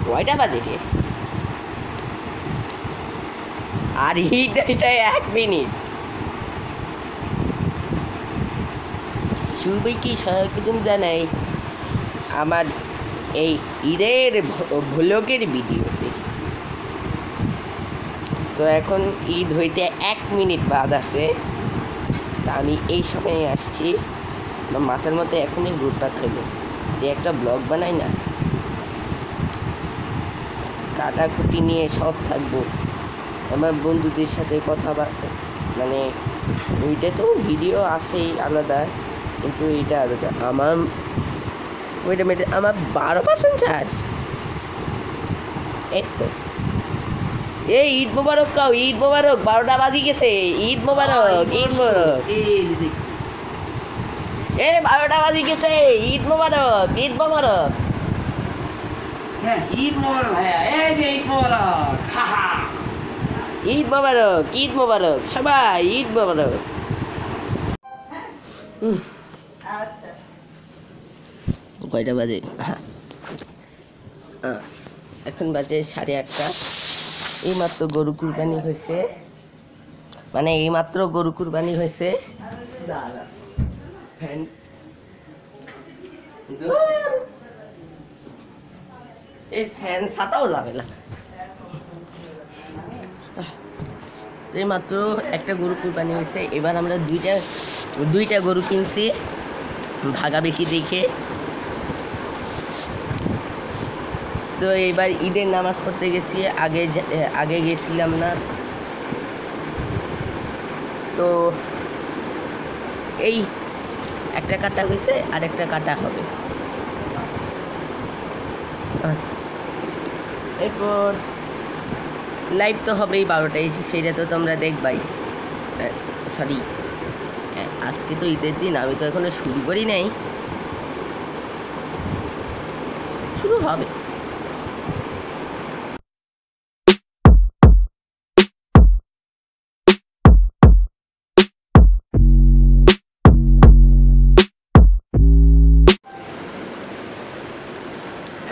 কয়টা বাজে রে? আর এটা 1 মিনিট। সবাইকে স্বাগতম জানাই আমার এই ঈদের ভ্লগের ভিডিওতে। তো এখন ঈদ হইতে 1 মিনিট বাদ আছে, তা আমি এই সময়ে আসছি। মাথার মধ্যে এখনই ঘুরপাক খেলো যে একটা ব্লগ বানাই না, কাটাকুটি নিয়ে সব থাকবো। আমার বন্ধুদের সাথে কথা মানে ওইটা তো ভিডিও আছেই আলাদা, কিন্তু এইটা আলাদা। আমার ওইটা আমার 12% চার্জ। এই তো এই ঈদ মোবারক কাও, ঈদ মোবারক। 12টা বাজি গেছে। ঈদ মোবারক, ঈদ মোবারক। এই 12টা বাজি গেছে। ঈদ মোবারক, ঈদ মোবারক। হ্যাঁ, ঈদ মোবারক ভাইয়া। এই যে ঈদ মোবারক। ঈদ মোবারক, ঈদ মোবারক সবাই, ঈদ মোবারক। কয়টা বাজে? এখন বাজে 8:30। এইমাত্র গরু কুরবানি হয়েছে, মানে এইমাত্র গরু কুরবানি হয়েছে। এই ফ্যান ছাতাও যাবে না। এইমাত্র একটা গরু কুরবানি হয়েছে। এবার আমরা দুইটা গরু কিনছি ভাগাবেশি দেখে। তো এবার ঈদের নামাজ পড়তে গেছি, আগে গেছিলাম না। তো এই একটা কাটা হয়েছে, আর একটা কাটা হবে। এরপর লাইভ তো হবেই 12টায়, সেটা তো তোমরা দেখবাই। সরি, আজকে তো ঈদের দিন, আমি তো এখনো শুরু করি নাই, শুরু হবে।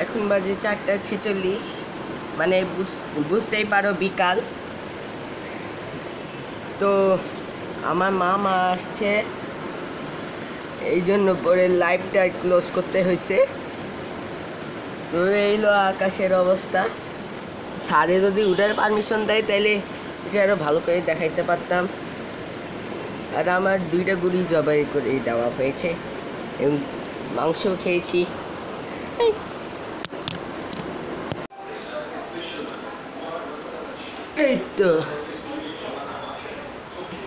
এখন বাজে 4:46, মানে বুঝতেই পারো বিকাল। তো আমার মামা আসছে, এই জন্য পরে লাইভটা ক্লোজ করতে হয়েছে। তো এইলো আকাশের অবস্থা। ছাদে যদি উঠার পারমিশন দেয় তাহলে এটা আরও ভালো করে দেখাইতে পারতাম। আর আমার 2টা গরু জবাই করে দেওয়া হয়েছে এবং মাংস খেয়েছি। এই তো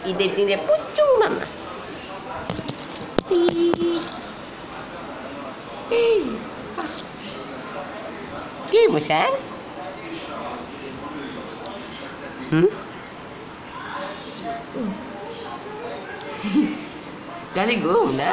ঈদের দিনে প্রচুর মামা। কি মশাই? Kali ঘুম না?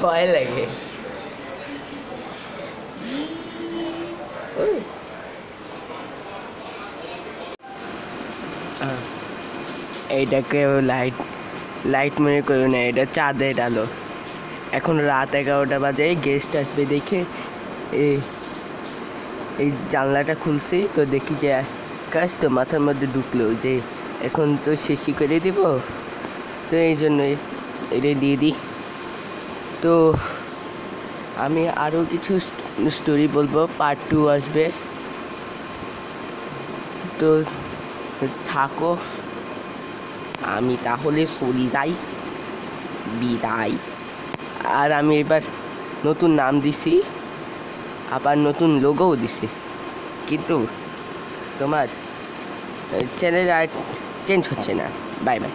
ভয় লাগে। এইটাকে লাইট মনে করো না, এটা চাঁদের আলো। এখন রাত 11টা বাজে, গেস্ট আসবে দেখে এই জানলাটা খুলছি। তো দেখি যে কাজ তো মাথার মধ্যে ঢুকলো যে এখন তো শেষই করে দিব, তো এই জন্যই এটা দিয়ে দিই। তো আমি আরও কিছু স্টোরি বলবো, পার্ট 2 আসবে। তো থাকো, আমি তাহলে চলে যাই, বিদায়। আর আমি এবার নতুন নাম দিছি, আবার নতুন লোগোও দিছি, কিন্তু তোমার চ্যানেল আর চেঞ্জ হচ্ছে না। Bye bye.